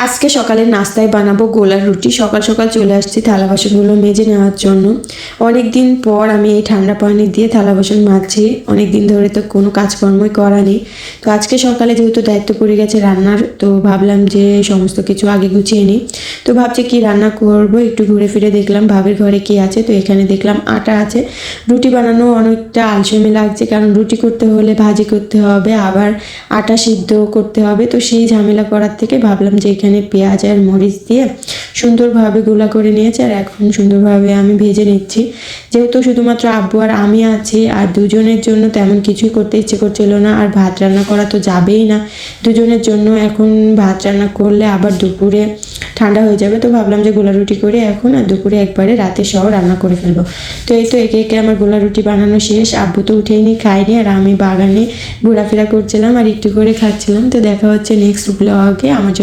আজকে সকালে নাস্তায় বানাবো গোলার রুটি। সকাল সকাল চলে আসছি থালা বাসনগুলো মেজে নেওয়ার জন্য। অনেক দিন পর আমি এই ঠান্ডা পানি দিয়ে থালা বাসন মাজছি। অনেক দিন ধরে তো কোনো কাজকর্মই করা নেই। তো আজকে সকালে যেহেতু দায়িত্ব পড়ে গেছে রান্নার, তো ভাবলাম যে সমস্ত কিছু আগে গুছিয়ে নিই। তো ভাবছি কি রান্না করব, একটু ঘুরে ফিরে দেখলাম ভাবির ঘরে কি আছে। তো এখানে দেখলাম আটা আছে। রুটি বানানো অনেকটা আলসেমি লাগছে, কারণ রুটি করতে হলে ভাজি করতে হবে, আবার আটা সিদ্ধ করতে হবে। তো সেই ঝামেলা করার থেকে ভাবলাম যে এখানে পেঁয়াজ আর মরিচ দিয়ে সুন্দরভাবে গোলা করে নিয়েছি, আর এখন সুন্দরভাবে আমি ভেজে নিচ্ছি। যেহেতু শুধুমাত্র আব্বু আর আমি আছি, আর দুজনের জন্য তেমন কিছুই করতে ইচ্ছে করছিল না, আর ভাত রান্না করা তো যাবেই না দুজনের জন্য। এখন ভাত রান্না করলে আবার দুপুরে ঠান্ডা হয়ে যাবে। তো ভাবলাম যে গোলা রুটি করে এখন, আর দুপুরে একবারে রাতে সহ রান্না করে ফেলবো। তো এই তো একে একে আমার গোলা রুটি বানানো শেষ। আব্বু তো উঠেইনি, খাইনি, আর আমি বাগানে ঘোরাফেরা করছিলাম আর একটু করে খাচ্ছিলাম। তো দেখা হচ্ছে নেক্সট ব্লগে। আমার